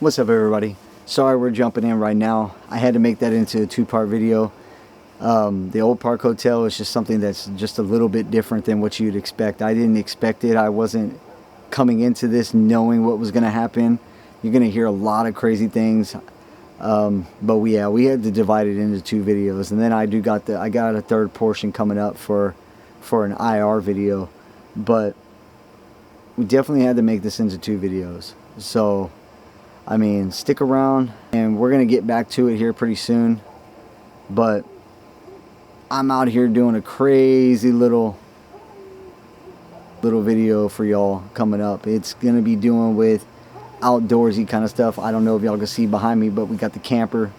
What's up, everybody? Sorry we're jumping in right now. I had to make that into a two-part video. The Olde Park Hotel is just something that's just a little bit different than what you'd expect. I didn't expect it. I wasn't coming into this knowing what was going to happen. You're going to hear a lot of crazy things. But we had to divide it into two videos, and then I got a third portion coming up for an IR video. But we definitely had to make this into two videos. So I mean, stick around, and we're gonna get back to it here pretty soon. But I'm out here doing a crazy little video for y'all coming up. It's gonna be doing with outdoorsy kind of stuff. I don't know if y'all can see behind me, but we got the camper.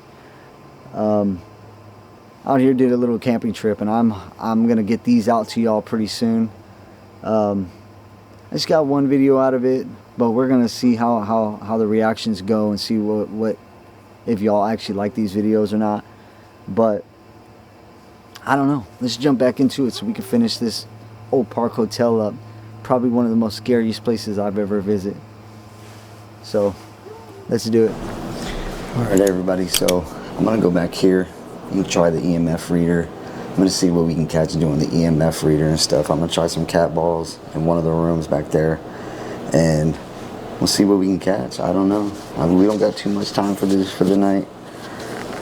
Out here did a little camping trip, and I'm gonna get these out to y'all pretty soon. I just got one video out of it, but we're gonna see how the reactions go and see what if y'all actually like these videos or not. But I don't know. Let's jump back into it so we can finish this Olde Park Hotel up. Probably one of the most scariest places I've ever visited. So let's do it. All right, everybody. So I'm gonna go back here. I'm gonna try the EMF reader. I'm going to see what we can catch doing the EMF reader and stuff. I'm going to try some cat balls in one of the rooms back there, and we'll see what we can catch. I don't know. We don't got too much time for this for the night.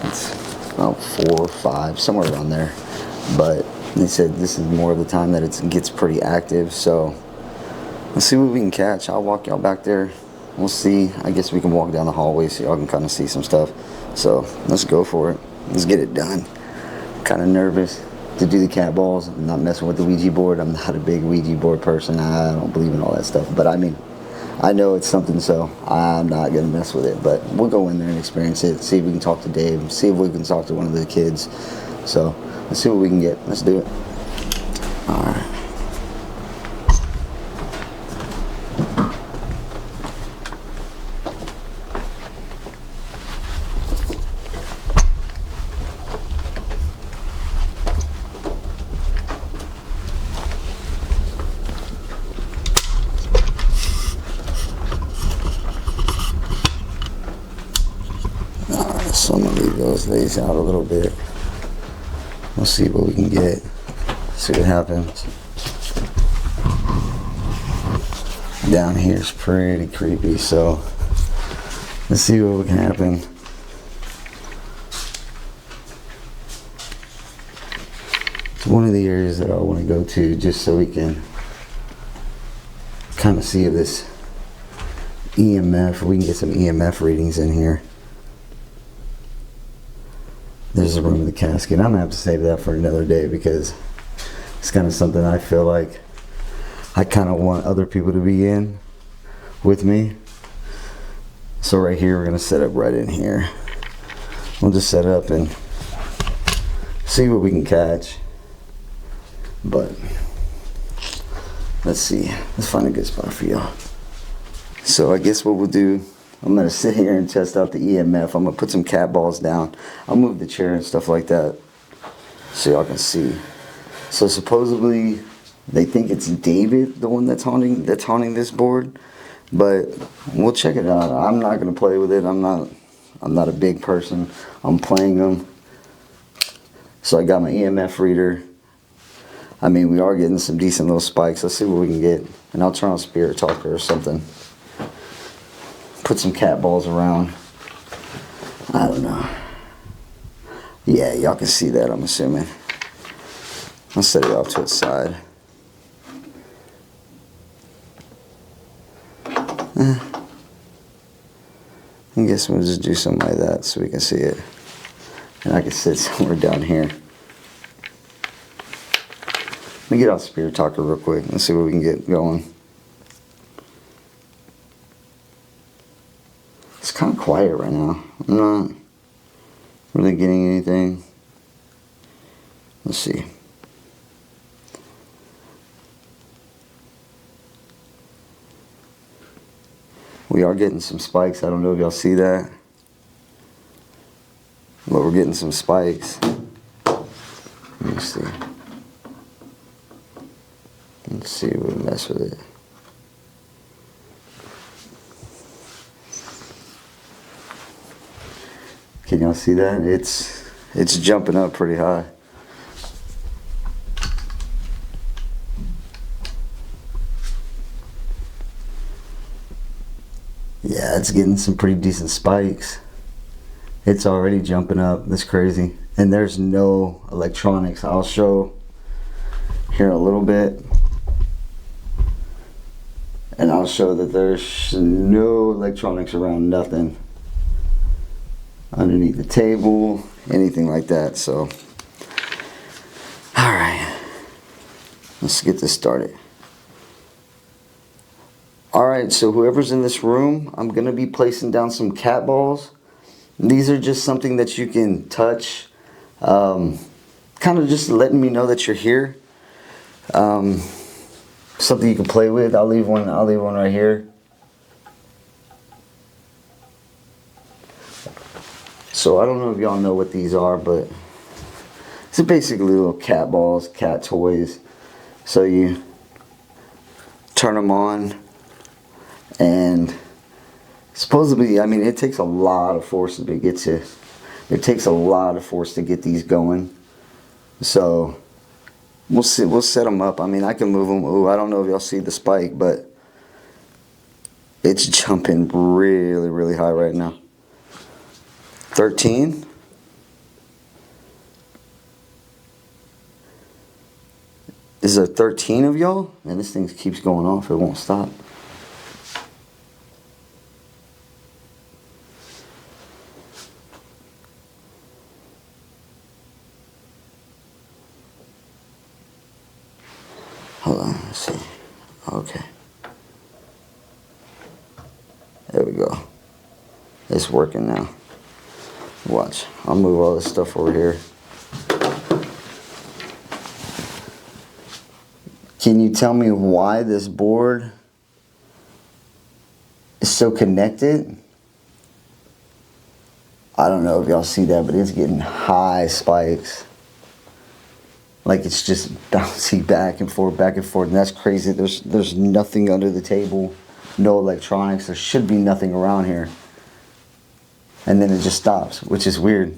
It's about 4 or 5, somewhere around there. But they said this is more of the time that it gets pretty active. So let's see what we can catch. I'll walk y'all back there. We'll see. I guess we can walk down the hallway so y'all can kind of see some stuff. So let's go for it. Let's get it done. Kind of nervous to do the cat balls. I'm not messing with the Ouija board. I'm not a big Ouija board person. I don't believe in all that stuff. But I mean, I know it's something, so I'm not going to mess with it. But we'll go in there and experience it. See if we can talk to Dave. See if we can talk to one of the kids. So let's see what we can get. Let's do it. All right. So I'm going to leave these out a little bit. We'll see what we can get. See what happens. Down here is pretty creepy, so let's see what can happen. It's one of the areas that I want to go to just so we can kind of see if this EMF, we can get some EMF readings in here. There's a room in the casket. I'm going to have to save that for another day because it's kind of something I feel like I kind of want other people to be in with me. So right here, we're going to set up right in here. We'll just set up and see what we can catch. But let's see. Let's find a good spot for y'all. So I guess what we'll do, I'm going to sit here and test out the EMF. I'm going to put some cat balls down. I'll move the chair and stuff like that so y'all can see. So supposedly they think it's David, the one that's haunting this board. But we'll check it out. I'm not going to play with it. I'm not a big person. I'm playing them. So I got my EMF reader. I mean, we are getting some decent little spikes. Let's see what we can get. And I'll turn on Spirit Talker or something. Put some cat balls around. I don't know. Yeah, y'all can see that, I'm assuming. I'll set it off to its side. I guess we'll just do something like that so we can see it. And I can sit somewhere down here. Let me get out Spirit Talker real quick. Let's see what we can get going. It's kind of quiet right now. I'm not really getting anything. Let's see. We are getting some spikes. I don't know if y'all see that. But we're getting some spikes. Let me see. Let's see if we mess with it. Can y'all see that? It's jumping up pretty high. Yeah, it's getting some pretty decent spikes. It's already jumping up. That's crazy. And there's no electronics. I'll show here in a little bit. And I'll show that there's no electronics around, nothing. Underneath the table, anything like that. So, alright. Let's get this started. Alright, so whoever's in this room, I'm going to be placing down some cat balls. These are just something that you can touch. Kind of just letting me know that you're here. Something you can play with. I'll leave one right here. So I don't know if y'all know what these are, but it's basically little cat balls, cat toys. So you turn them on, and supposedly, I mean, it takes a lot of force to get to. It takes a lot of force to get these going. So we'll see. We'll set them up. I mean, I can move them. Ooh, I don't know if y'all see the spike, but it's jumping really, really high right now. 13. Is there 13 of y'all? And this thing keeps going off. It won't stop. Hold on, let's see. Okay. There we go. It's working now. Watch. I'll move all this stuff over here. Can you tell me why this board is so connected? I don't know if y'all see that, but it's getting high spikes. Like it's just bouncing back and forth, and that's crazy. There's nothing under the table, no electronics. There should be nothing around here. And then it just stops, which is weird.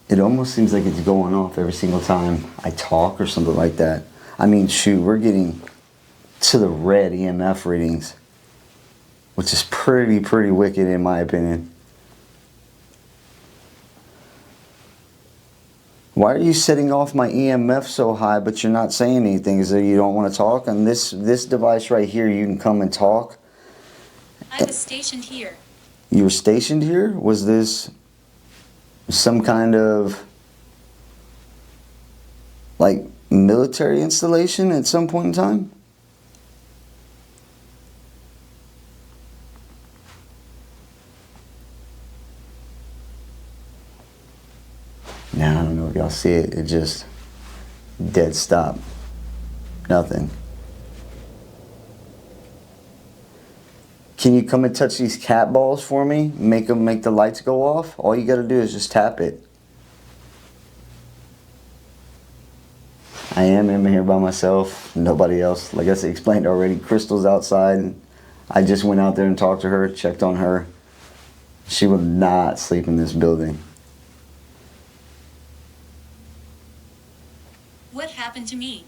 It almost seems like it's going off every single time I talk or something like that. I mean, shoot, we're getting to the red EMF readings, which is pretty wicked in my opinion. Why are you setting off my EMF so high, but you're not saying anything? Is that you don't want to talk? On this device right here, you can come and talk. I was stationed here. You were stationed here? Was this some kind of like military installation at some point in time? Now, I don't know if y'all see it. It just dead stop. Nothing. Can you come and touch these cat balls for me? Make the lights go off? All you gotta do is just tap it. I am in here by myself. Nobody else. Like I said, explained already. Crystal's outside. I just went out there and talked to her, checked on her. She will not sleep in this building. What happened to me?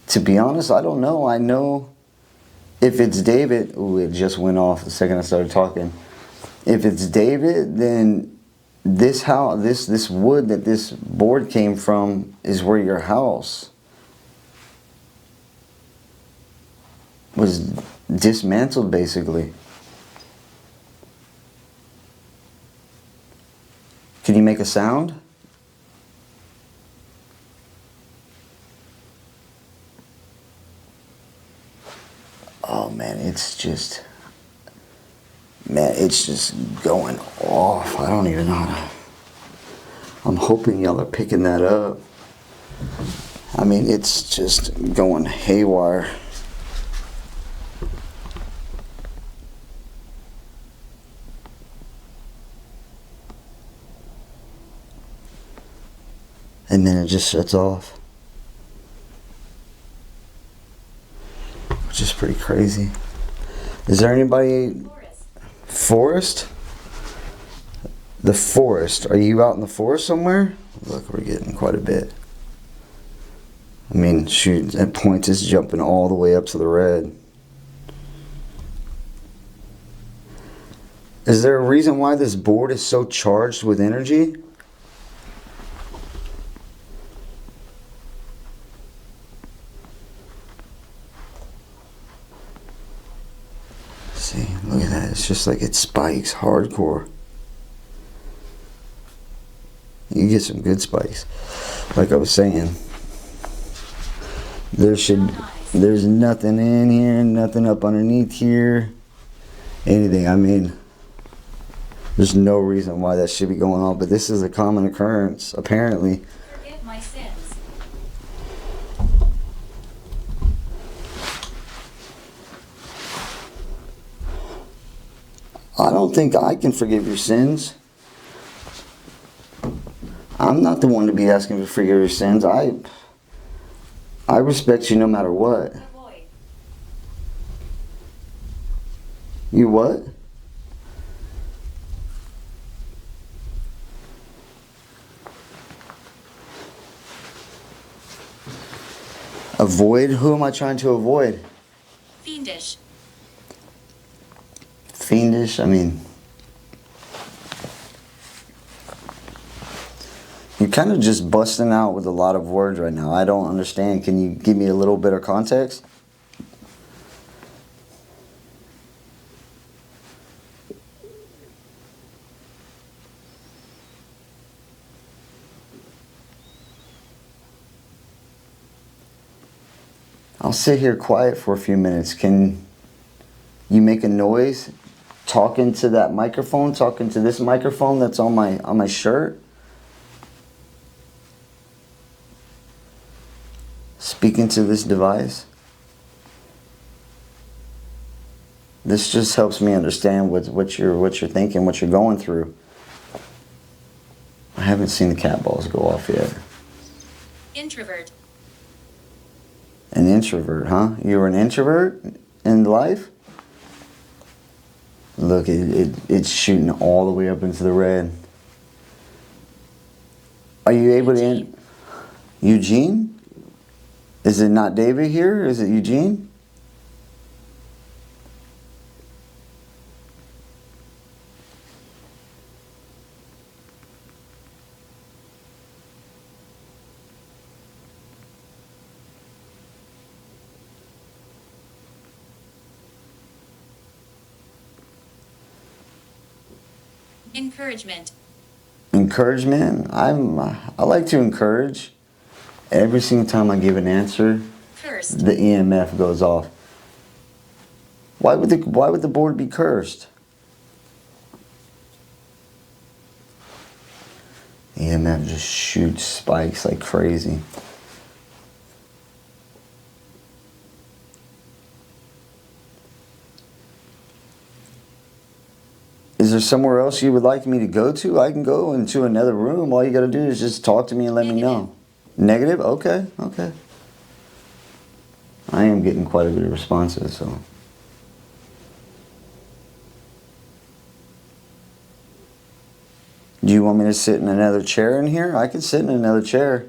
To be honest, I don't know. I know if it's David, ooh, it just went off the second I started talking. If it's David, then this house, this wood that this board came from is where your house was dismantled, basically. Can you make a sound? Oh man, it's just going off. I don't even know how to. I'm hoping y'all are picking that up. I mean, it's just going haywire. And then it just shuts off. Which just pretty crazy. Is there anybody? Forest? The forest. Are you out in the forest somewhere? Look, we're getting quite a bit. I mean, shoot, at points it's jumping all the way up to the red. Is there a reason why this board is so charged with energy? See, look at that. It's just like it spikes hardcore. You get some good spikes. Like I was saying, there's nothing in here, nothing up underneath here, anything. I mean, there's no reason why that should be going on, but this is a common occurrence, apparently. Forgive my sins. I don't think I can forgive your sins. I'm not the one to be asking to forgive your sins. I respect you no matter what. Avoid. You what? Avoid? Who am I trying to avoid? Fiendish. Fiendish? I mean, you're kind of just busting out with a lot of words right now. I don't understand. Can you give me a little bit of context? I'll sit here quiet for a few minutes. Can you make a noise? Talking to that microphone, talking to this microphone that's on my shirt? Speaking to this device? This just helps me understand what you're thinking, what you're going through. I haven't seen the cat balls go off yet. Introvert. An introvert, huh? You were an introvert in life? Look, it's shooting all the way up into the red. Are you able to... Eugene? Is it not David here? Is it Eugene? Encouragement. Encouragement? I like to encourage. Every single time I give an answer, Cursed. the EMF goes off. Why would the board be cursed? EMF just shoots spikes like crazy. Is there somewhere else you would like me to go to? I can go into another room. All you got to do is just talk to me and let me know. Negative? Okay, okay. I am getting quite a bit of responses, so. Do you want me to sit in another chair in here? I can sit in another chair.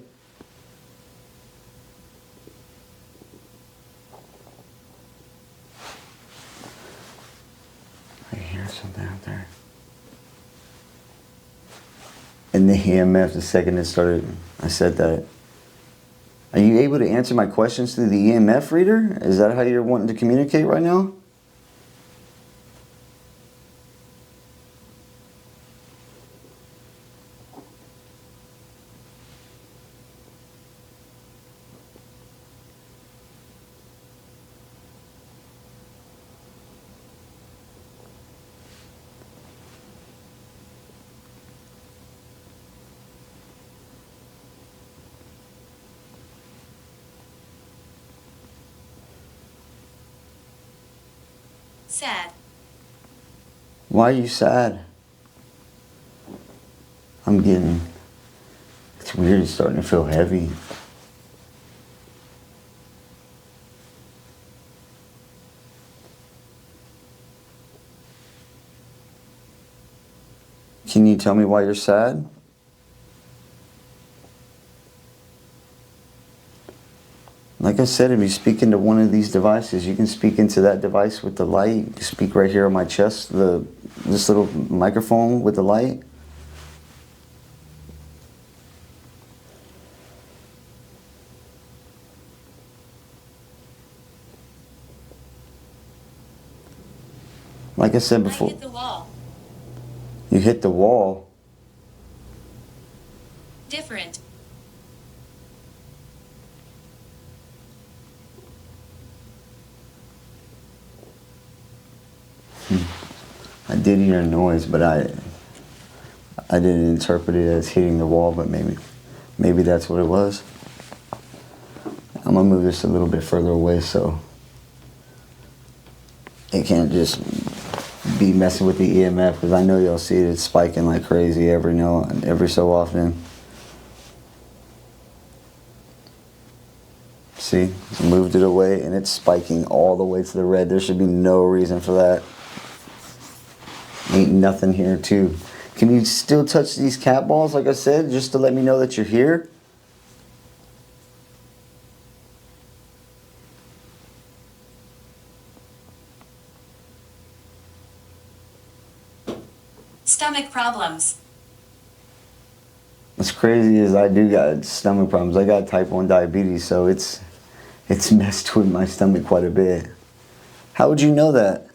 I hear something out there. And the EMF, the second it started, I said that. Are you able to answer my questions through the EMF reader? Is that how you're wanting to communicate right now? Sad. Why are you sad? I'm getting... It's weird, it's starting to feel heavy. Can you tell me why you're sad? Like I said, if you speak into one of these devices, you can speak into that device with the light. You can speak right here on my chest, this little microphone with the light. Like I said before. I hit the wall. You hit the wall. Different. I did hear a noise, but I didn't interpret it as hitting the wall, but maybe that's what it was. I'm gonna move this a little bit further away so it can't just be messing with the EMF, because I know y'all see it, it's spiking like crazy every so often. See, moved it away and it's spiking all the way to the red. There should be no reason for that. Ain't nothing here too. Can you still touch these cat balls, like I said, just to let me know that you're here? Stomach problems. What's crazy is I do got stomach problems. I got type 1 diabetes, so it's messed with my stomach quite a bit. How would you know that?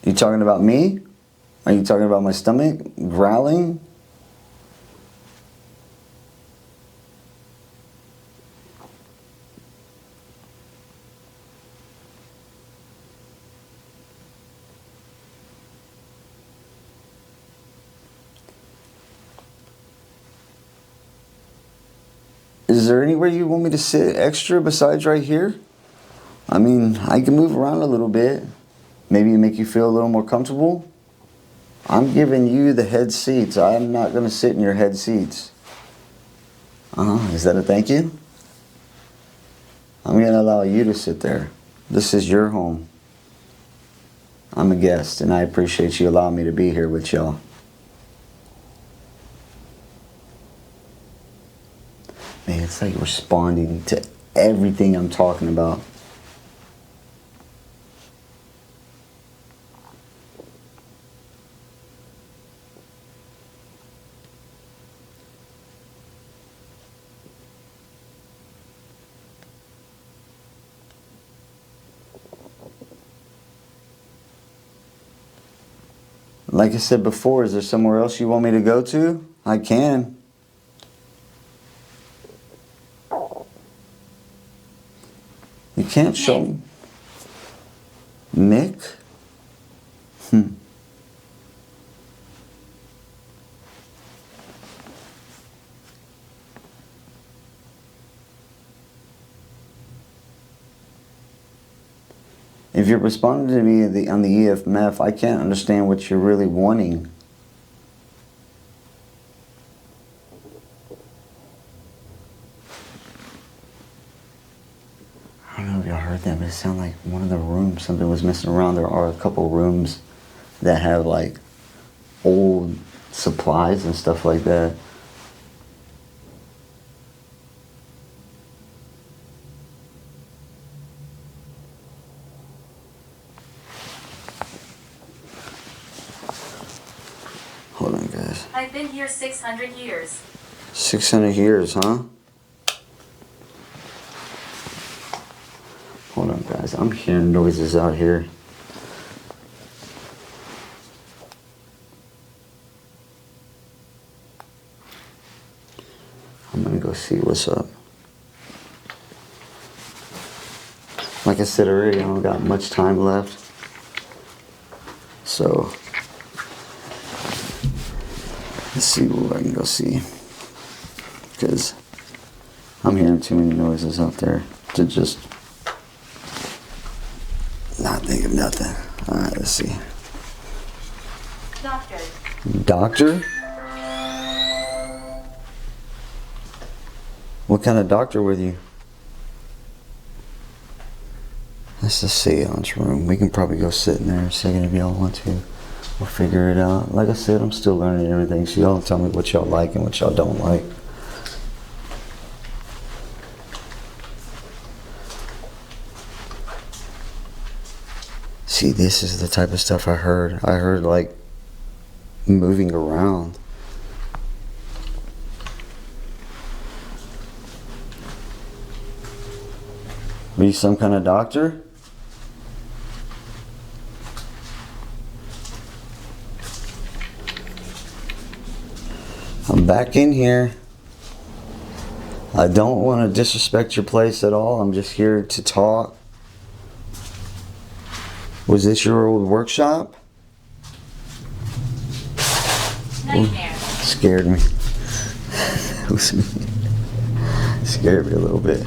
You talking about me? Are you talking about my stomach growling? Is there anywhere you want me to sit extra besides right here? I mean, I can move around a little bit. Maybe make you feel a little more comfortable. I'm giving you the head seats. I'm not going to sit in your head seats. Is that a thank you? I'm going to allow you to sit there. This is your home. I'm a guest, and I appreciate you allowing me to be here with y'all. Man, it's like responding to everything I'm talking about. Like I said before, is there somewhere else you want me to go to? I can. You can't show me. Mick? If you're responding to me on the EMF, I can't understand what you're really wanting. I don't know if y'all heard that, but it sounded like one of the rooms, something was messing around. There are a couple rooms that have like old supplies and stuff like that. Hold on, guys. I've been here 600 years. 600 years, huh? Hold on, guys. I'm hearing noises out here. I'm gonna go see what's up. Like I said already, I don't got much time left. So, let's see what I can go see. Because I'm hearing too many noises out there to just not think of nothing. Alright, let's see. Doctor. Doctor? What kind of doctor with you? That's the seance room. We can probably go sit in there a second if y'all want to. We'll figure it out. Like I said, I'm still learning everything, so y'all tell me what y'all like and what y'all don't like. See, this is the type of stuff I heard. I heard like moving around. Are you some kind of doctor? I'm back in here. I don't want to disrespect your place at all. I'm just here to talk. Was this your old workshop? Nightmare. Scared me. Scared me a little bit.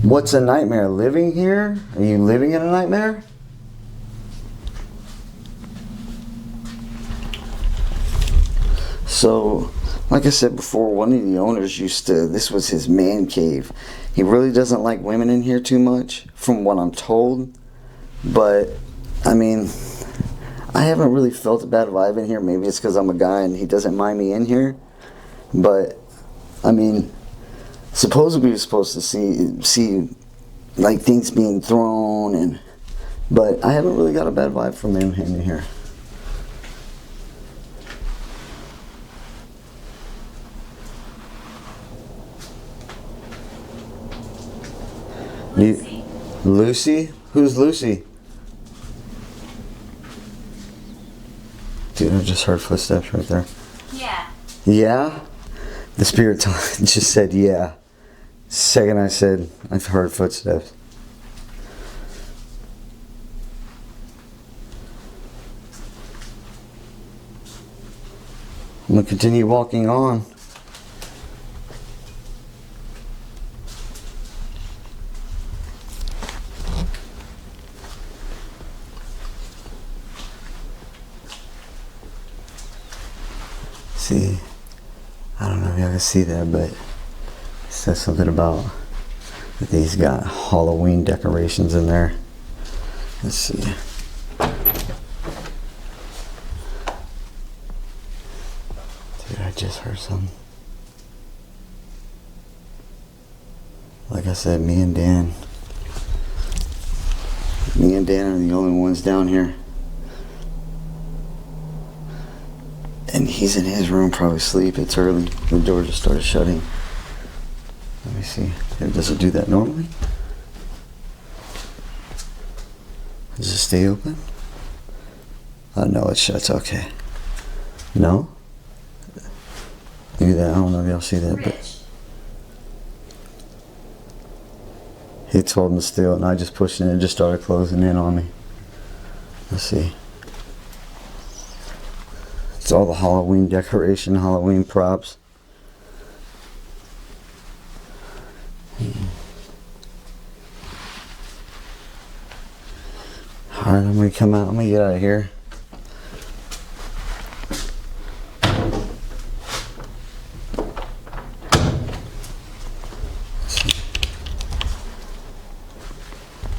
What's a nightmare? Living here? Are you living in a nightmare? So, like I said before, one of the owners this was his man cave. He really doesn't like women in here too much, from what I'm told. But, I mean, I haven't really felt a bad vibe in here. Maybe it's because I'm a guy and he doesn't mind me in here. But, I mean, supposedly you're supposed to see like things being thrown, but I haven't really got a bad vibe from him in here. Lucy. Lucy? Who's Lucy? Dude, I just heard footsteps right there. Yeah. Yeah? The spirit just said yeah. Second I said, I've heard footsteps. I'm gonna continue walking on. See, I don't know if y'all can see that, but it says something about that these got Halloween decorations in there. Let's see. Dude, I just heard something. Like I said, me and Dan are the only ones down here. And he's in his room, probably asleep. It's early. The door just started shutting. Let me see. Does it do that normally? Does it stay open? Oh, no, it shuts. Okay. No? Maybe that. I don't know if y'all see that, but it's holding still, and I just pushed it and it just started closing in on me. Let's see. It's all the Halloween decoration, Halloween props. Alright, I'm gonna come out. I'm gonna get out of here.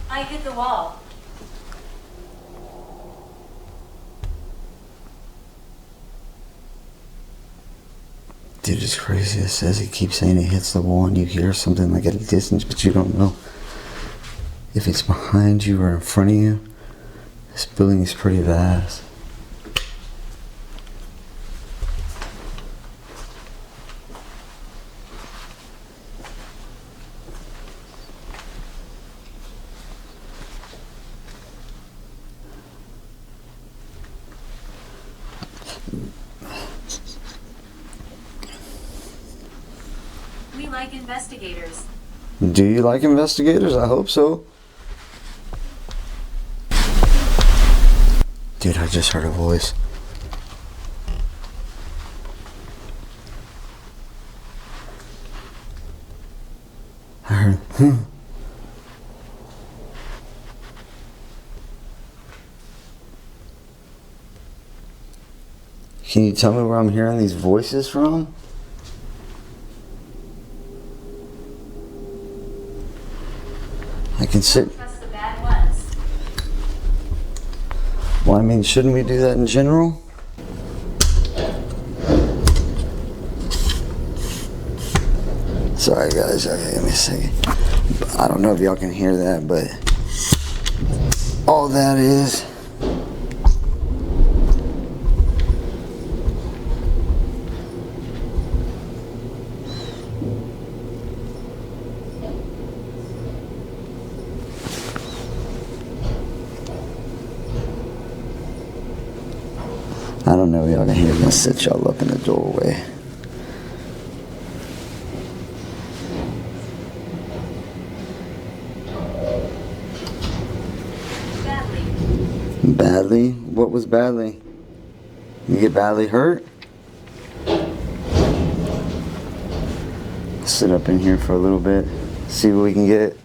I hit the wall. Dude, it's crazy. It says it keeps saying it hits the wall and you hear something like at a distance, but you don't know if it's behind you or in front of you. This building is pretty vast. We like investigators. Do you like investigators? I hope so. Dude, I just heard a voice. I heard, Can you tell me where I'm hearing these voices from? I can sit. Trust the bad ones. Well, I mean, shouldn't we do that in general? Sorry guys, okay, give me a second. I don't know if y'all can hear that, but all that is I don't know if y'all can hear me. I'll set y'all up in the doorway. Badly? What was badly? You get badly hurt? Sit up in here for a little bit. See what we can get.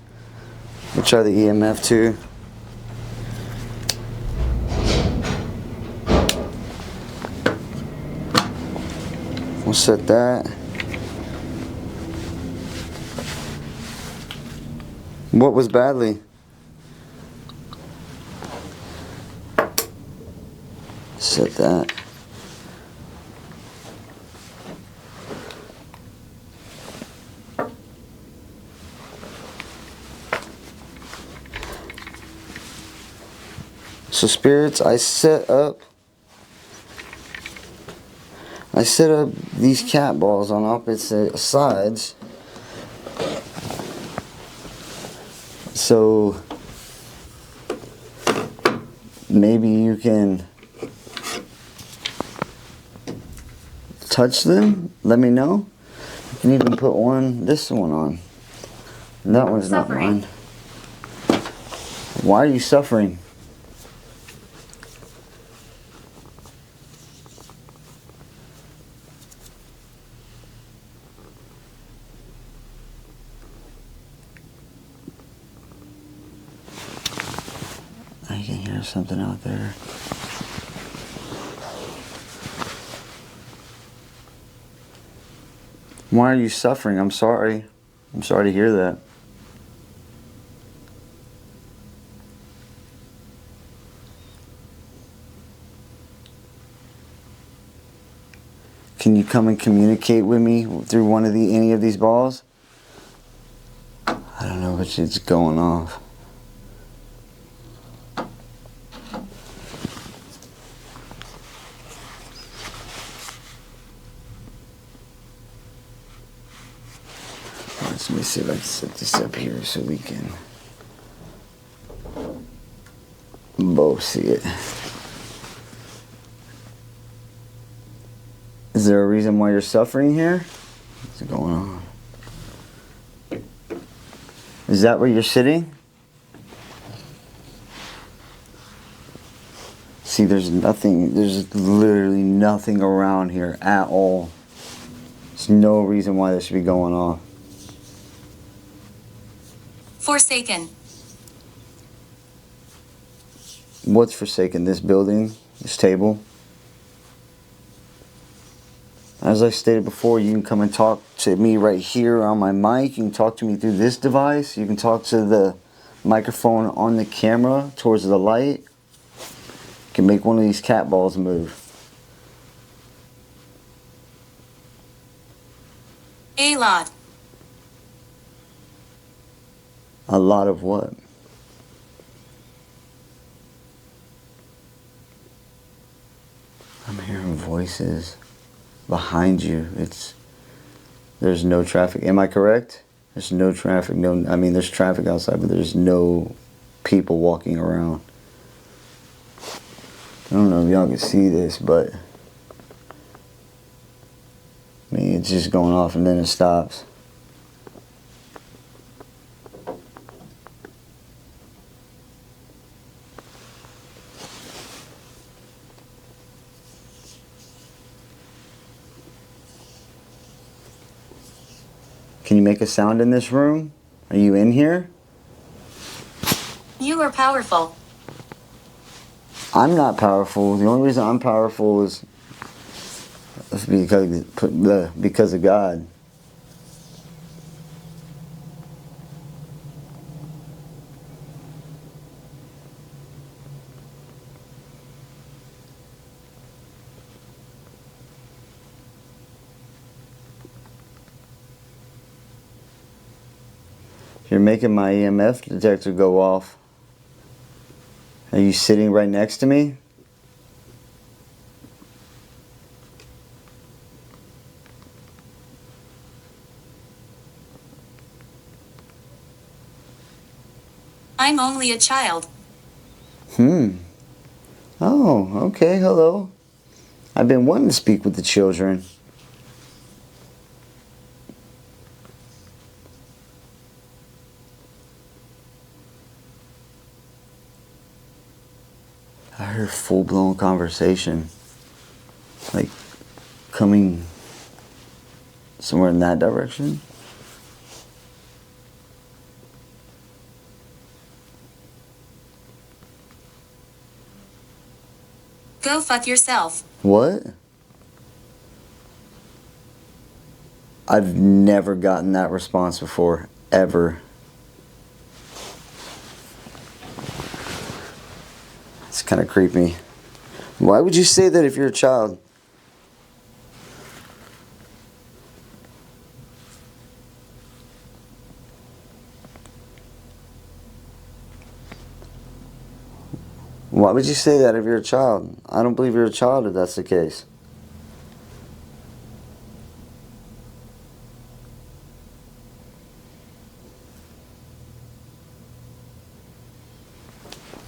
We'll try the EMF too. We'll set that. What was badly? Set that. So spirits, I set up these cat balls on opposite sides. So maybe you can touch them. Let me know. You can even put this one on. That one's Suffering. not mine. Why are you suffering? I can hear something out there. Why are you suffering? I'm sorry. I'm sorry to hear that. Can you come and communicate with me through any of these balls? I don't know, but it's going off. Let me see if I can set this up here so we can both see it. Is there a reason why you're suffering here? What's going on? Is that where you're sitting? See, there's literally nothing around here at all. There's no reason why this should be going off. Forsaken. What's forsaken? This building? This table? As I stated before, you can come and talk to me right here on my mic. You can talk to me through this device. You can talk to the microphone on the camera towards the light. You can make one of these cat balls move. A lot. A lot of what? I'm hearing voices behind you. There's no traffic. Am I correct? There's no traffic. I mean, there's traffic outside, but there's no people walking around. I don't know if y'all can see this, but I mean, it's just going off and then it stops. Can you make a sound in this room? Are you in here? You are powerful. I'm not powerful. The only reason I'm powerful is because of God. You're making my EMF detector go off. Are you sitting right next to me? I'm only a child. Oh, okay, hello. I've been wanting to speak with the children. I heard full-blown conversation. Like, coming somewhere in that direction. Go fuck yourself. What? I've never gotten that response before, ever. It's kind of creepy. Why would you say that if you're a child? Why would you say that if you're a child? I don't believe you're a child if that's the case.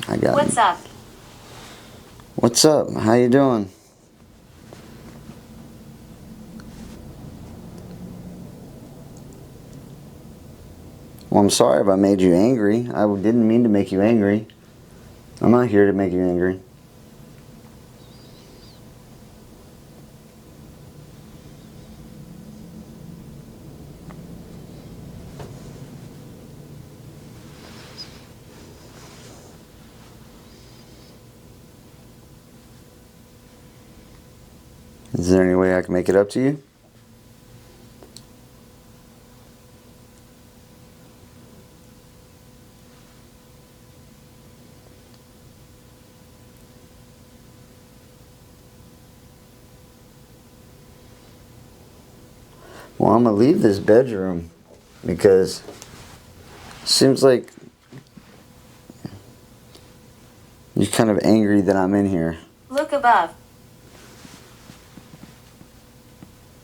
I got What's up? What's up? How you doing? Well, I'm sorry if I made you angry. I didn't mean to make you angry. I'm not here to make you angry. Is there any way I can make it up to you? Well, I'm going to leave this bedroom because it seems like you're kind of angry that I'm in here. Look above.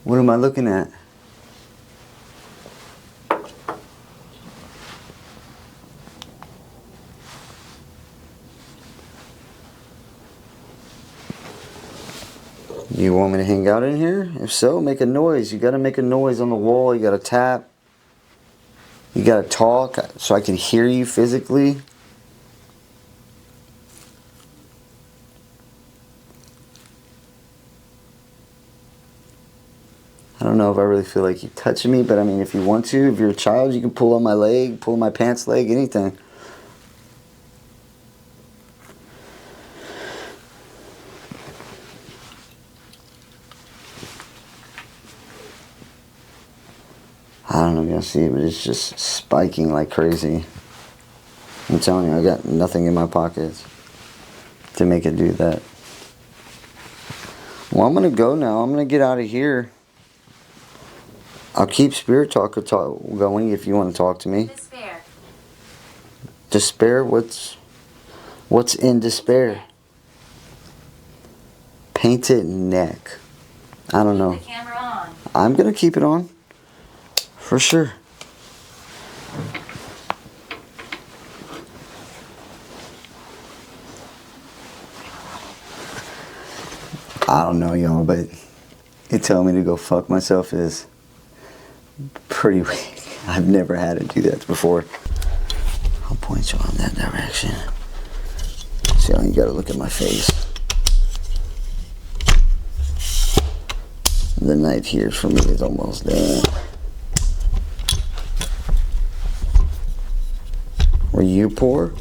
What am I looking at? You want me to hang out in here? If so, make a noise. You gotta make a noise on the wall. You gotta tap. You gotta talk so I can hear you physically. I don't know if I really feel like you touching me, but I mean, if you want to, if you're a child, you can pull on my leg, pull on my pants leg, anything. I don't know if you'll see it, but it's just spiking like crazy. I'm telling you, I got nothing in my pockets to make it do that. Well, I'm going to go now. I'm going to get out of here. I'll keep Spirit Talker going if you want to talk to me. Despair. Despair? What's in despair? Painted neck. I don't know. Keep the camera on. I'm going to keep it on. For sure. I don't know, y'all, but it telling me to go fuck myself is pretty weak. I've never had to do that before. I'll point you on that direction. See how you gotta look at my face. The night here for me is almost done. Were you poor?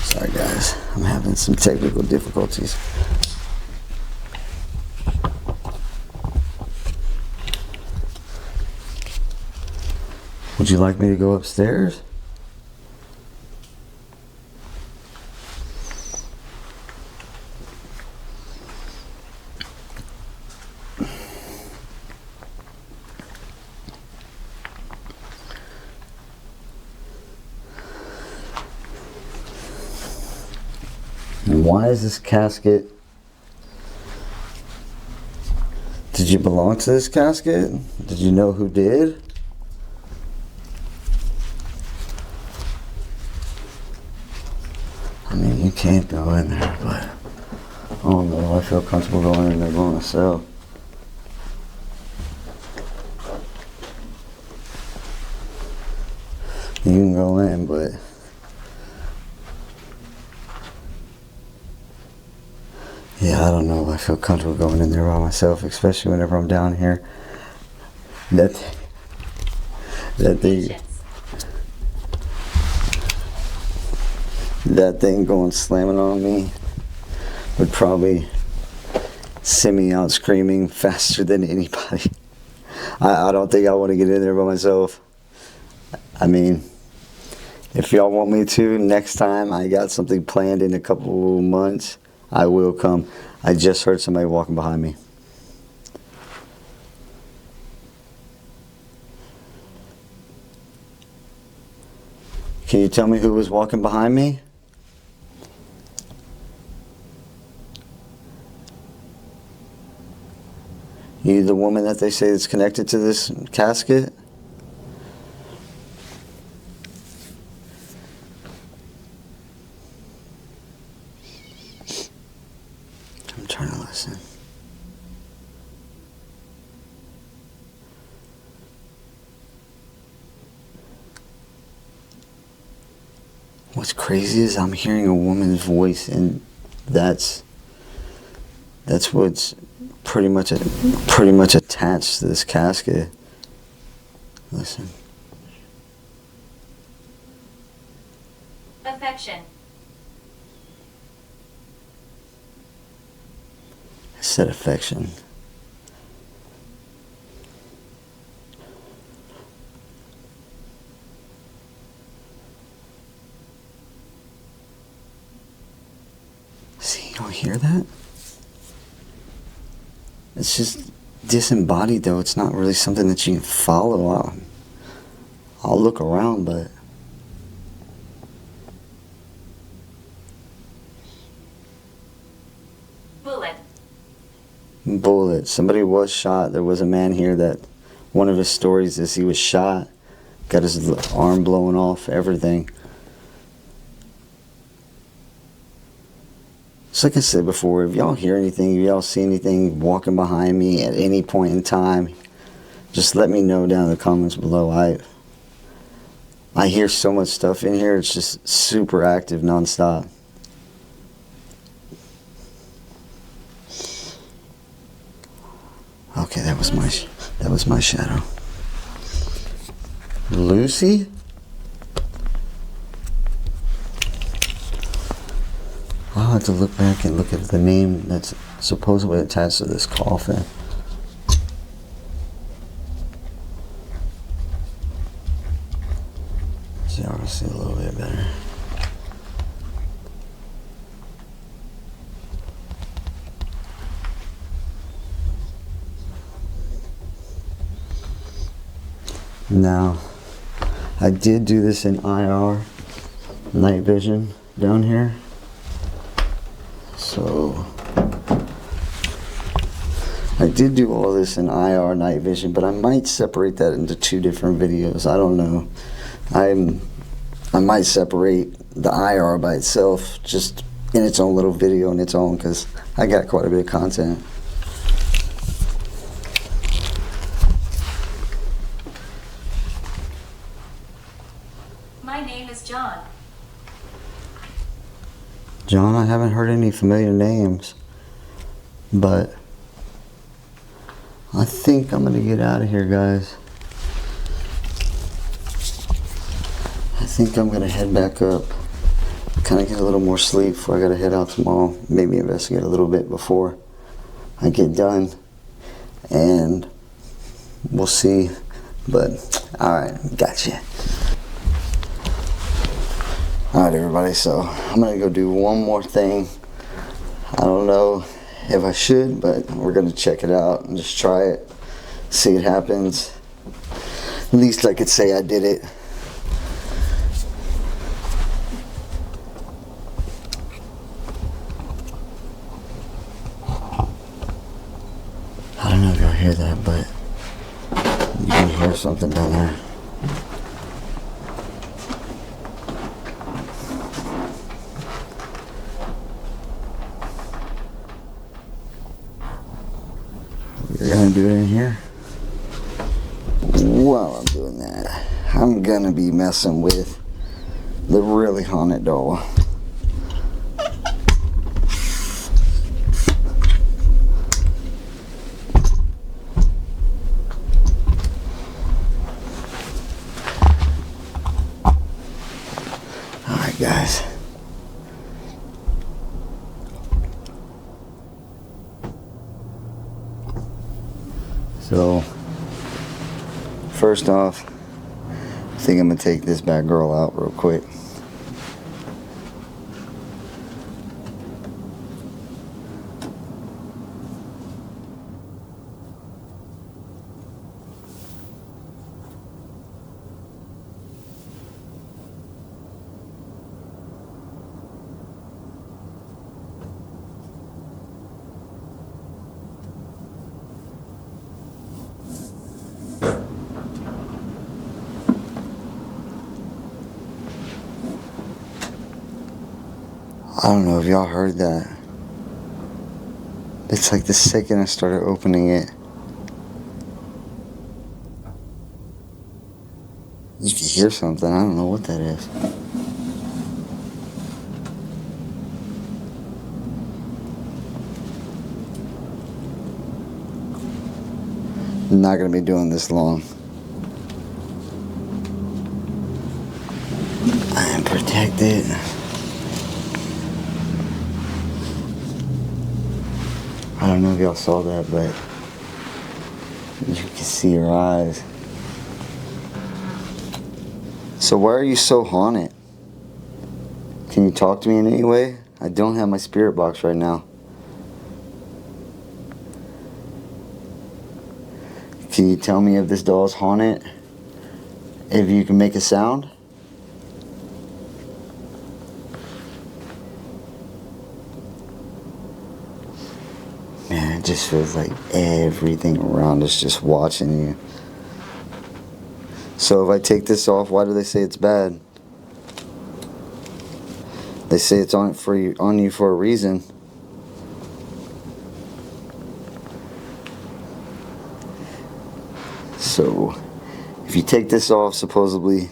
Sorry guys, I'm having some technical difficulties. Would you like me to go upstairs? Why is this casket? Did you belong to this casket? Did you know who did? I mean, you can't go in there, but I don't know. I feel comfortable going in there by myself. You can go in, but yeah, I don't know. I feel comfortable going in there by myself, especially whenever I'm down here. That thing going slamming on me would probably send me out screaming faster than anybody. I don't think I want to get in there by myself. I mean, if y'all want me to, next time I got something planned in a couple months, I will come. I just heard somebody walking behind me. Can you tell me who was walking behind me? You the woman that they say is connected to this casket? I'm trying to listen. What's crazy is I'm hearing a woman's voice, and that's what's pretty much attached to this casket. Listen. Affection. I said affection. See, you don't hear that? It's just disembodied, though. It's not really something that you can follow. I'll look around, but bullet. Somebody was shot. There was a man here that one of his stories is he was shot, got his arm blown off, everything. So like I said before, if y'all hear anything, if y'all see anything walking behind me at any point in time, just let me know down in the comments below. I hear so much stuff in here. It's just super active nonstop. Okay, that was my shadow. Lucy? I'll have to look back and look at the name that's supposedly attached to this coffin. See, I can see a little bit better. Now, I did do this in IR, night vision, down here. So, I did do all this in IR night vision, but I might separate that into two different videos. I don't know. I might separate the IR by itself, just in its own little video on its own, because I got quite a bit of content. My name is John. John, I haven't heard any familiar names, but I think I'm gonna get out of here, guys. I think I'm gonna head back up, kind of get a little more sleep before I gotta head out tomorrow. Maybe investigate a little bit before I get done, and we'll see. But all right, gotcha. Alright everybody, so I'm going to go do one more thing. I don't know if I should, but we're going to check it out and just try it, see what happens. At least I could say I did it. hear that, but you can hear something down there. You're gonna do it in here? While I'm doing that, I'm gonna be messing with the really haunted doll. Alright guys. So, first off, I think I'm gonna take this bad girl out real quick. I don't know if y'all heard that. It's like the second I started opening it, you can hear something. I don't know what that is. I'm not gonna be doing this long. I am protected. I don't know if y'all saw that, but you can see her eyes. So why are you so haunted? Can you talk to me in any way? I don't have my spirit box right now. Can you tell me if this doll is haunted? If you can make a sound? Man, it just feels like everything around us just watching you. So if I take this off, why do they say it's bad? They say it's on you for a reason. So if you take this off, supposedly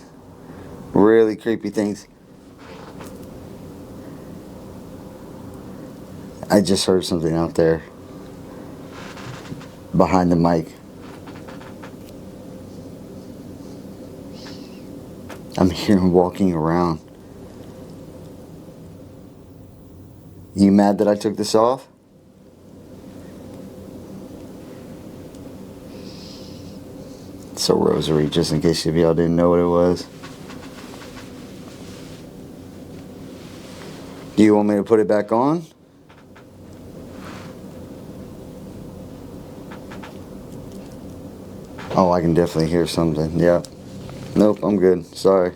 really creepy things. I just heard something out there behind the mic. I'm hearing walking around. You mad that I took this off? It's a rosary, just in case if y'all didn't know what it was. Do you want me to put it back on? Oh, I can definitely hear something. Yeah. Nope, I'm good. Sorry.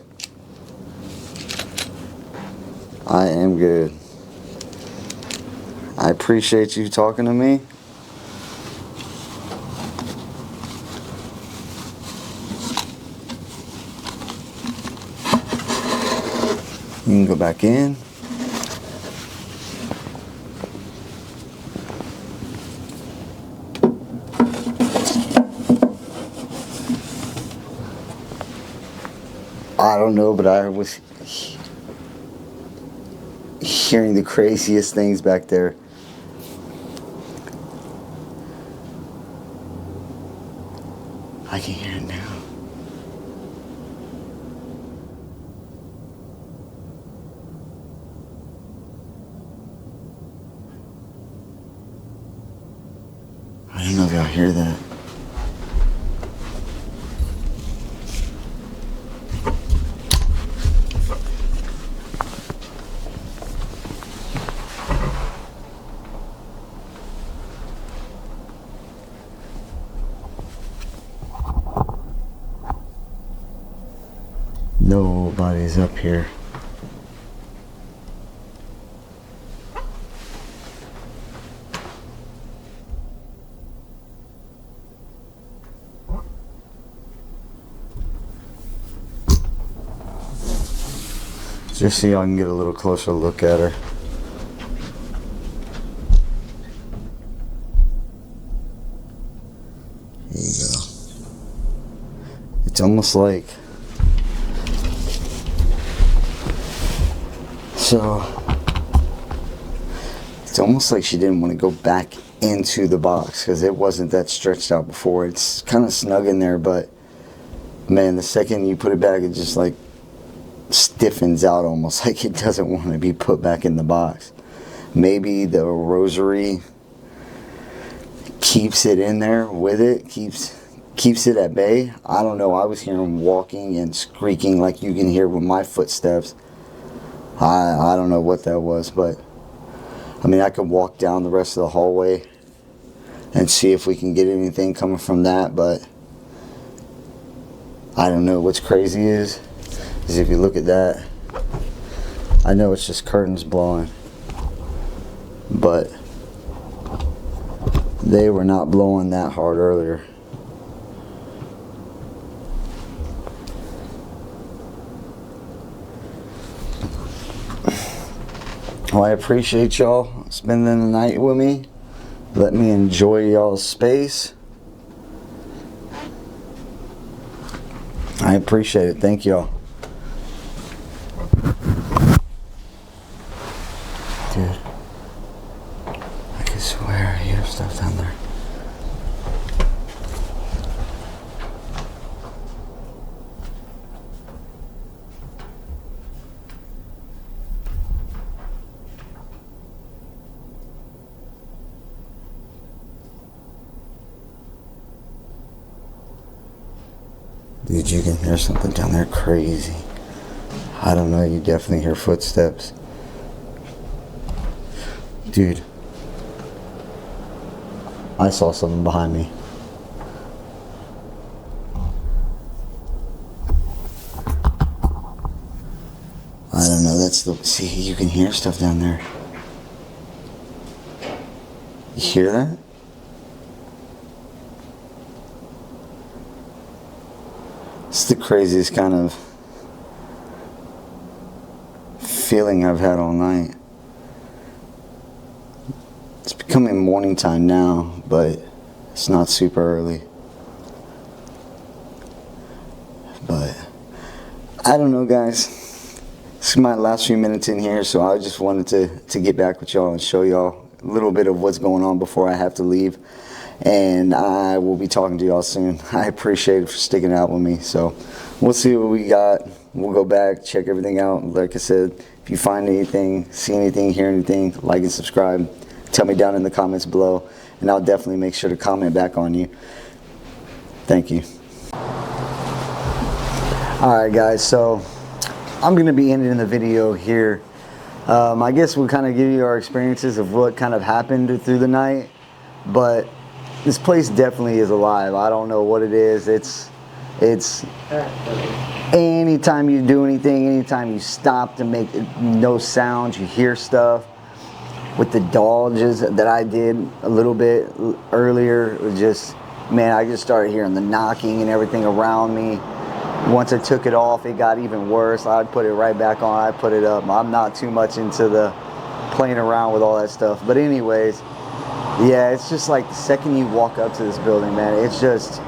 I am good. I appreciate you talking to me. You can go back in. I don't know, but I was hearing the craziest things back there. I can hear it now. I don't know if y'all hear that. Nobody's up here. Just so y'all can get a little closer look at her. There you go. It's almost like, so it's almost like she didn't want to go back into the box because it wasn't that stretched out before. It's kind of snug in there, but man, the second you put it back, it just like stiffens out, almost like it doesn't want to be put back in the box. Maybe the rosary keeps it in there with it, keeps it at bay. I don't know. I was hearing walking and squeaking like you can hear with my footsteps. I don't know what that was, but I mean, I could walk down the rest of the hallway and see if we can get anything coming from that, but I don't know. What's crazy is if you look at that, I know it's just curtains blowing, but they were not blowing that hard earlier. Well, I appreciate y'all spending the night with me. Let me enjoy y'all's space. I appreciate it. Thank y'all. Dude, I can swear I hear stuff down there. Dude, you can hear something down there crazy. I don't know, you definitely hear footsteps. Dude, I saw something behind me. I don't know, that's the, see, you can hear stuff down there. You hear that? It's the craziest kind of feeling I've had all night. It's becoming morning time now, but it's not super early. But I don't know, guys. This is my last few minutes in here, so I just wanted to get back with y'all and show y'all a little bit of what's going on before I have to leave. And I will be talking to y'all soon. I appreciate it for sticking out with me. So we'll see what we got. We'll go back, check everything out. Like I said, if you find anything, see anything, hear anything, like and subscribe. Tell me down in the comments below, and I'll definitely make sure to comment back on you. Thank you. Alright guys, so I'm going to be ending the video here. I guess we'll kind of give you our experiences of what kind of happened through the night. But this place definitely is alive. I don't know what it is. It's anytime you do anything, anytime you stop to make no sounds, you hear stuff. With the dodges that I did a little bit earlier, it was just, man, I just started hearing the knocking and everything around me. Once I took it off, it got even worse. I'd put it right back on. I'd put it up. I'm not too much into the playing around with all that stuff. But anyways, yeah, it's just like the second you walk up to this building, man, it's just,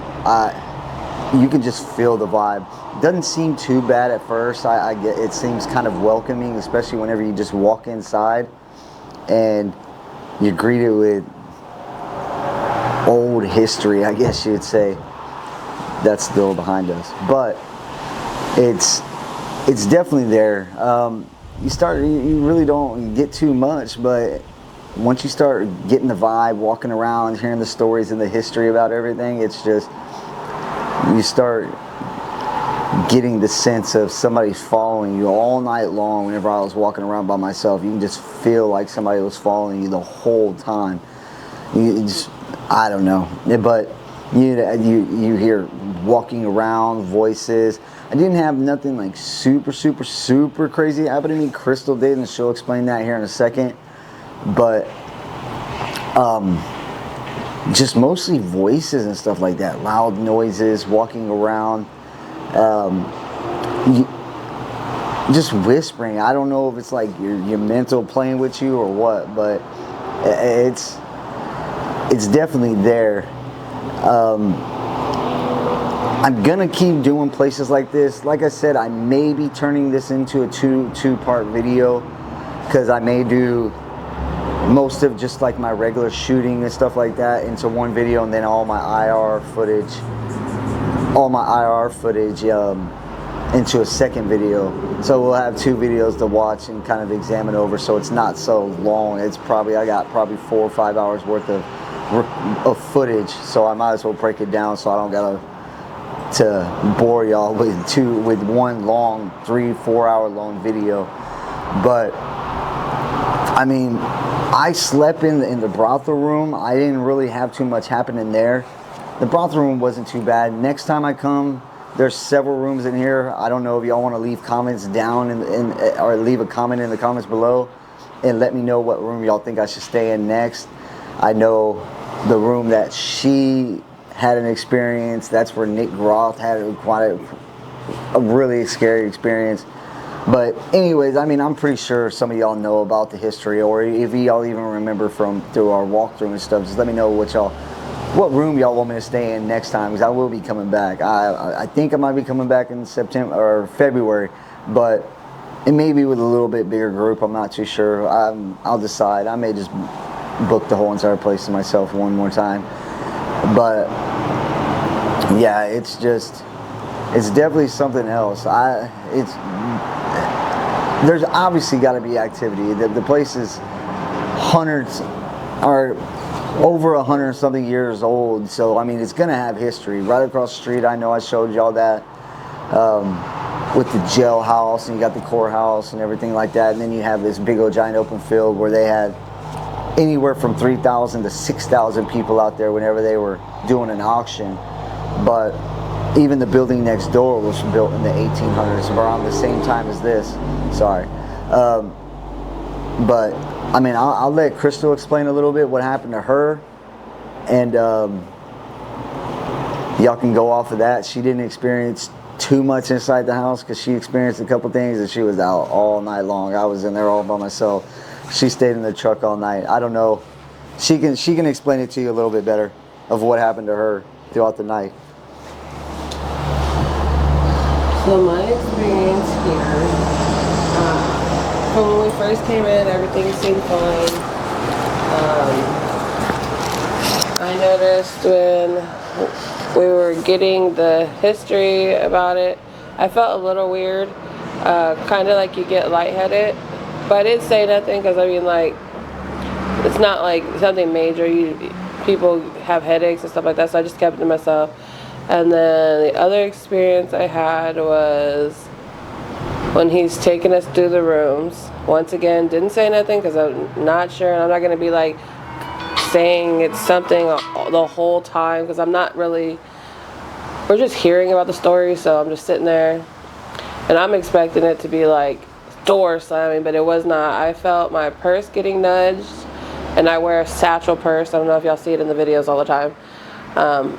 you can just feel the vibe. It doesn't seem too bad at first. I get it seems kind of welcoming, especially whenever you just walk inside and you're greeted with old history, I guess you'd say. That's still behind us, but it's definitely there. You really don't get too much, but once you start getting the vibe, walking around, hearing the stories and the history about everything, it's just, you start getting the sense of somebody's following you all night long. Whenever I was walking around by myself, you can just feel like somebody was following you the whole time. You just, I don't know, but you hear walking around, voices. I didn't have nothing like super crazy happen to me. Crystal did, and she'll explain that here in a second. But just mostly voices and stuff like that, loud noises, walking around. just whispering. I don't know if it's like your mental playing with you or what, but it's definitely there. I'm gonna keep doing places like this. Like I said, I may be turning this into a two-part video, because I may do most of just like my regular shooting and stuff like that into one video, and then all my IR footage into a second video. So we'll have 2 videos to watch and kind of examine over, so it's not so long. It's probably, I got probably 4 or 5 hours worth of footage, so I might as well break it down so I don't gotta bore y'all with one long 3-4 hour long video. But I mean, I slept in the brothel room. I didn't really have too much happen in there. The brothel room wasn't too bad. Next time I come, there's several rooms in here. I don't know if y'all want to leave comments down or leave a comment in the comments below and let me know what room y'all think I should stay in next. I know the room that she had an experience, that's where Nick Groth had quite a really scary experience. But anyways, I mean, I'm pretty sure some of y'all know about the history, or if y'all even remember through our walkthrough and stuff, just let me know what room y'all want me to stay in next time, because I will be coming back. I think I might be coming back in September or February, but it may be with a little bit bigger group. I'm not too sure. I'll decide. I may just book the whole entire place to myself one more time. But yeah, it's definitely something else. There's obviously got to be activity. The place is hundreds or over 100 something years old, so I mean, it's gonna have history. Right across the street, I know I showed y'all that with the jailhouse, and you got the courthouse and everything like that, and then you have this big old giant open field where they had anywhere from 3,000 to 6,000 people out there whenever they were doing an auction. But even the building next door was built in the 1800s, around the same time as this. Sorry. But I mean, I'll let Crystal explain a little bit what happened to her, and y'all can go off of that. She didn't experience too much inside the house, because she experienced a couple things, and she was out all night long. I was in there all by myself. She stayed in the truck all night. I don't know. She can explain it to you a little bit better of what happened to her throughout the night. So my experience here, from when we first came in, everything seemed fine. I noticed when we were getting the history about it, I felt a little weird, kind of like you get lightheaded. But I didn't say nothing, because I mean, like, it's not like something major. People have headaches and stuff like that, so I just kept it to myself. And then the other experience I had was when he's taking us through the rooms. Once again, didn't say nothing, because I'm not sure, and I'm not going to be like saying it's something the whole time, because I'm not really, we're just hearing about the story, so I'm just sitting there, and I'm expecting it to be like door slamming, but it was not. I felt my purse getting nudged, and I wear a satchel purse. I don't know if y'all see it in the videos all the time.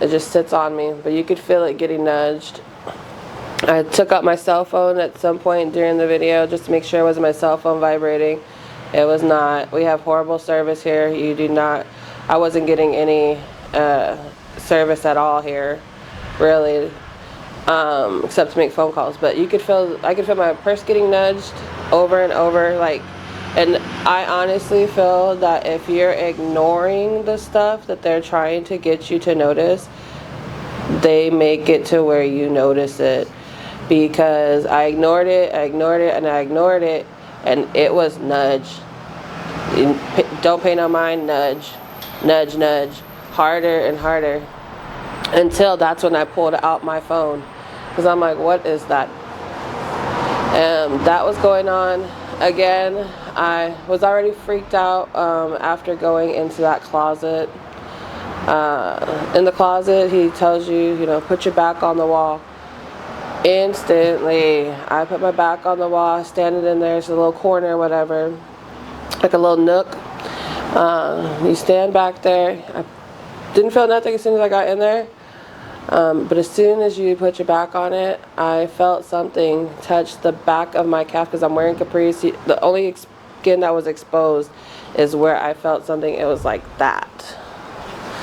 It just sits on me, but you could feel it getting nudged. I took out my cell phone at some point during the video just to make sure it wasn't my cell phone vibrating. It was not. We have horrible service here. You do not. I wasn't getting any service at all here, really, except to make phone calls. But I could feel my purse getting nudged over and over, like. And I honestly feel that if you're ignoring the stuff that they're trying to get you to notice, they make it to where you notice it. Because I ignored it, and I ignored it, and it was nudge. Don't pay no mind, nudge. Nudge, nudge. Harder and harder. Until that's when I pulled out my phone. Because I'm like, what is that? That was going on. Again, I was already freaked out after going into that closet. In the closet, he tells you, put your back on the wall. Instantly, I put my back on the wall, standing in there. It's a little corner, whatever, like a little nook. You stand back there. I didn't feel nothing as soon as I got in there. But as soon as you put your back on it, I felt something touch the back of my calf because I'm wearing capris. The only skin that was exposed is where I felt something. It was like that.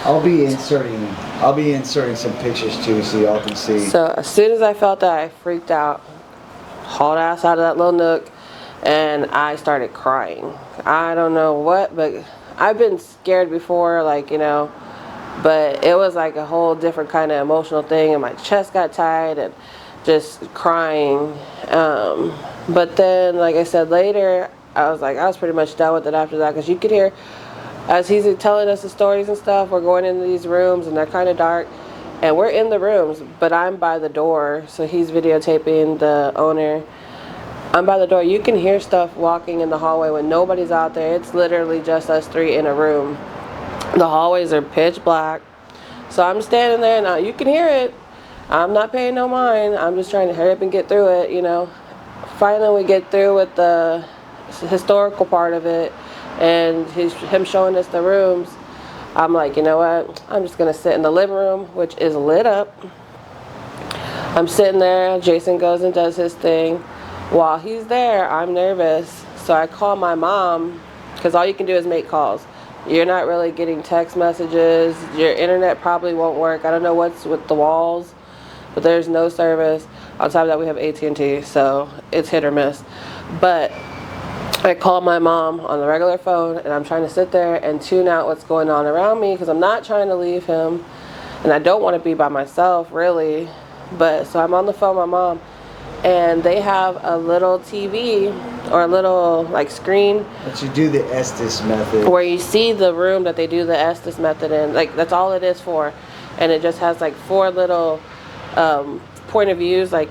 I'll be inserting some pictures too, so y'all can see. So as soon as I felt that, I freaked out, hauled ass out of that little nook, and I started crying. I don't know what, but I've been scared before, like, you know, but it was like a whole different kind of emotional thing, and my chest got tight and just crying. But then, like I said, later, I was pretty much done with it after that, because you could hear, as he's telling us the stories and stuff, we're going into these rooms, and they're kind of dark, and we're in the rooms, but I'm by the door, so he's videotaping the owner. I'm by the door. You can hear stuff walking in the hallway when nobody's out there. It's literally just us three in a room. The hallways are pitch black. So I'm standing there, and you can hear it. I'm not paying no mind. I'm just trying to hurry up and get through it, you know. Finally, we get through with the historical part of it, and him showing us the rooms. I'm like, you know what? I'm just going to sit in the living room, which is lit up. I'm sitting there. Jason goes and does his thing. While he's there, I'm nervous. So I call my mom, because all you can do is make calls. You're not really getting text messages. Your internet probably won't work. I don't know what's with the walls, but there's no service. On top of that, we have AT&T, so it's hit or miss. But I call my mom on the regular phone, and I'm trying to sit there and tune out what's going on around me, because I'm not trying to leave him, and I don't want to be by myself, really. But so I'm on the phone with my mom, and they have a little TV or a little like screen. But you do the Estes method, where you see the room that they do the Estes method in. Like, that's all it is for, and it just has like 4 little point of views, like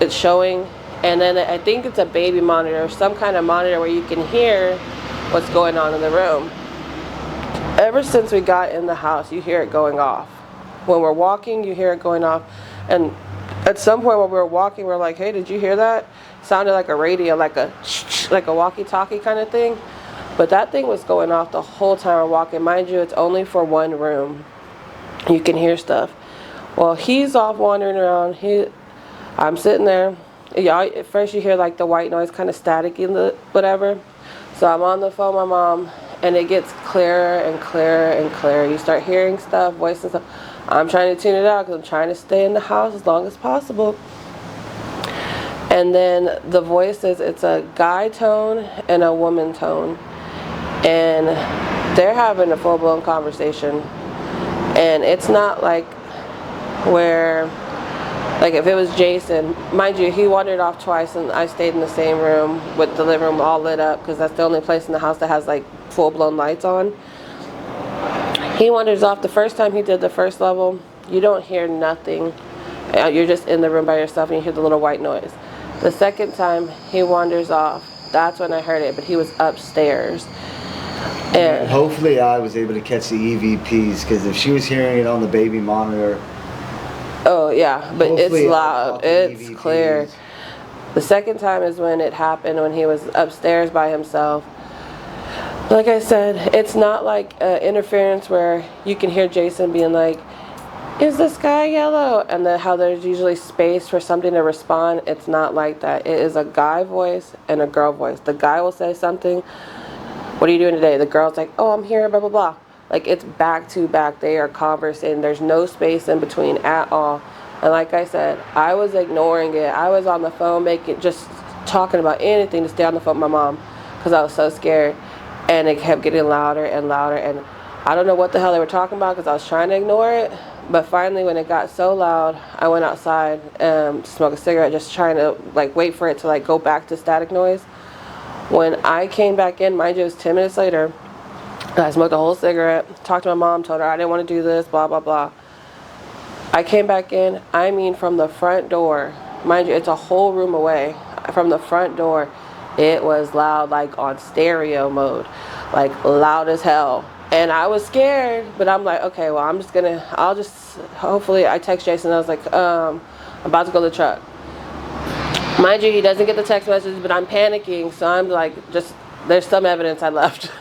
it's showing. And then I think it's a baby monitor, some kind of monitor where you can hear what's going on in the room. Ever since we got in the house, you hear it going off. When we're walking, you hear it going off. And at some point when we were walking, we're like, hey, did you hear that? It sounded like a radio, like a walkie-talkie kind of thing. But that thing was going off the whole time we're walking. Mind you, it's only for one room. You can hear stuff. Well, he's off wandering around. I'm sitting there. Yeah, at first you hear like the white noise, kind of staticky, whatever. So I'm on the phone with my mom, and it gets clearer and clearer and clearer. You start hearing stuff, voices, stuff. I'm trying to tune it out because I'm trying to stay in the house as long as possible. And then the voices, it's a guy tone and a woman tone. And they're having a full-blown conversation. And it's not like where... Like if it was Jason, mind you, he wandered off twice, and I stayed in the same room with the living room all lit up, because that's the only place in the house that has like full-blown lights on. He wanders off. The first time he did the first level, you don't hear nothing. You're just in the room by yourself, and you hear the little white noise. The second time he wanders off, that's when I heard it, but he was upstairs. And hopefully I was able to catch the EVPs, because if she was hearing it on the baby monitor... Oh yeah, but it's loud, it's clear. The second time is when it happened, when he was upstairs by himself. Like I said, it's not like interference where you can hear Jason being like, is the sky yellow? And then how there's usually space for something to respond. It's not like that. It is a guy voice and a girl voice. The guy will say something, what are you doing today? The girl's like, oh, I'm here, blah, blah, blah. Like, it's back to back. They are conversing. There's no space in between at all. And like I said, I was ignoring it. I was on the phone just talking about anything to stay on the phone with my mom, because I was so scared. And it kept getting louder and louder. And I don't know what the hell they were talking about, because I was trying to ignore it. But finally, when it got so loud, I went outside to smoke a cigarette, just trying to like wait for it to like go back to static noise. When I came back in, mind you, it was 10 minutes later, I smoked a whole cigarette, talked to my mom, told her I didn't want to do this, blah, blah, blah. I came back in, I mean from the front door. Mind you, it's a whole room away. From the front door, it was loud, like on stereo mode, like loud as hell. And I was scared, but I'm like, okay, well, hopefully, I text Jason, I was like, I'm about to go to the truck. Mind you, he doesn't get the text message, but I'm panicking, so I'm like, there's some evidence I left.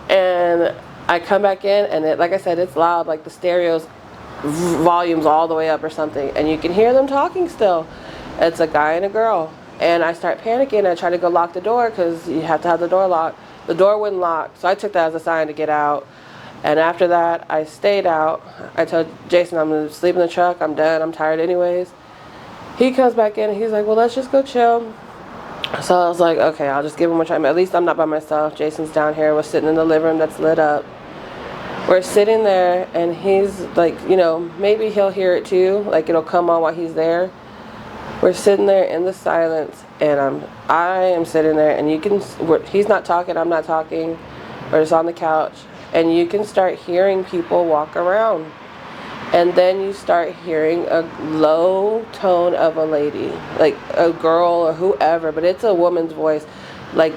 And I come back in, and like I said, it's loud, like the stereo's volumes all the way up or something, and you can hear them talking still. It's a guy and a girl. And I start panicking. I try to go lock the door because you have to have the door locked. The door wouldn't lock, so I took that as a sign to get out. And after that, I stayed out. I told Jason I'm going to sleep in the truck. I'm done. I'm tired anyways. He comes back in and he's like, well, let's just go chill. So I was like, okay, I'll just give him a try. At least I'm not by myself. Jason's down here. We're sitting in the living room that's lit up. We're sitting there and he's like, you know, maybe he'll hear it too. Like it'll come on while he's there. We're sitting there in the silence, and I am sitting there, and you can. He's not talking. I'm not talking. We're just on the couch, and you can start hearing people walk around, and then you start hearing a low tone of a lady, like a girl or whoever, but it's a woman's voice. Like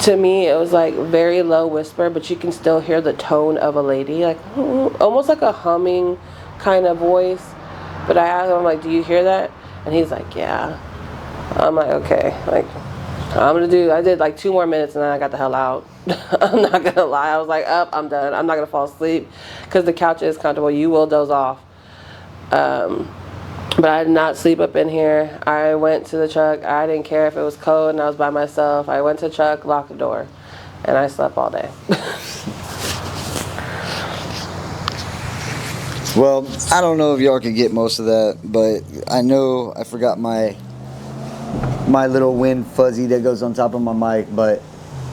to me, it was like very low whisper, but you can still hear the tone of a lady, like almost like a humming kind of voice. But I asked him, I'm like, do you hear that? And he's like, yeah. I'm like, okay. Like, I did like 2 more minutes and then I got the hell out. I'm not going to lie. I was like, I'm done. I'm not going to fall asleep because the couch is comfortable. You will doze off. But I did not sleep up in here. I went to the truck. I didn't care if it was cold and I was by myself. I went to the truck, locked the door, and I slept all day. Well, I don't know if y'all could get most of that, but I know I forgot my little wind fuzzy that goes on top of my mic. But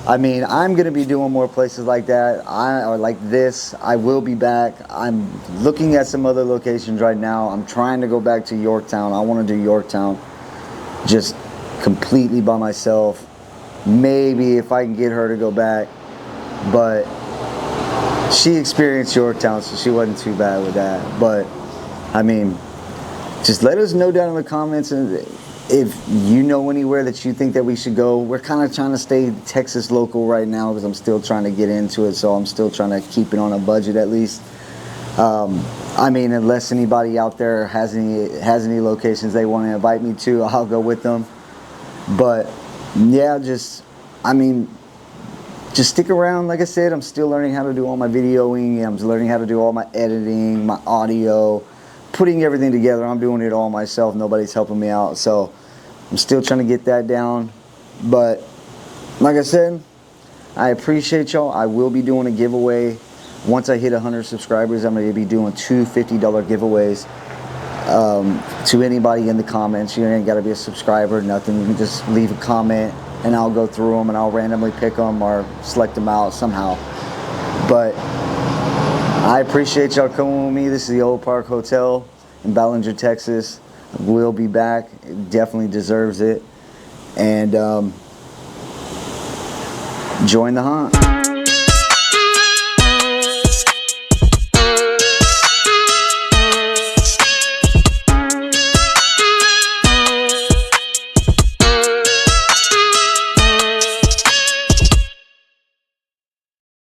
I mean, I'm gonna be doing more places like that, or like this. I will be back. I'm looking at some other locations right now. I'm trying to go back to Yorktown. I want to do Yorktown just completely by myself. Maybe if I can get her to go back, but she experienced Yorktown, so she wasn't too bad with that. But I mean, just let us know down in the comments if you know anywhere that you think that we should go. We're kind of trying to stay Texas local right now because I'm still trying to get into it, so I'm still trying to keep it on a budget at least. I mean, unless anybody out there has any locations they want to invite me to, I'll go with them. But yeah, just stick around. Like I said, I'm still learning how to do all my videoing. I'm learning how to do all my editing, my audio, putting everything together. I'm doing it all myself. Nobody's helping me out. So I'm still trying to get that down. But like I said, I appreciate y'all. I will be doing a giveaway. Once I hit 100 subscribers, I'm going to be doing 2 $50 giveaways to anybody in the comments. You ain't got to be a subscriber, nothing. You can just leave a comment and I'll go through them and I'll randomly pick them or select them out somehow. But I appreciate y'all coming with me. This is the Olde Park Hotel in Ballinger, Texas. We'll be back. It definitely deserves it. And join the hunt.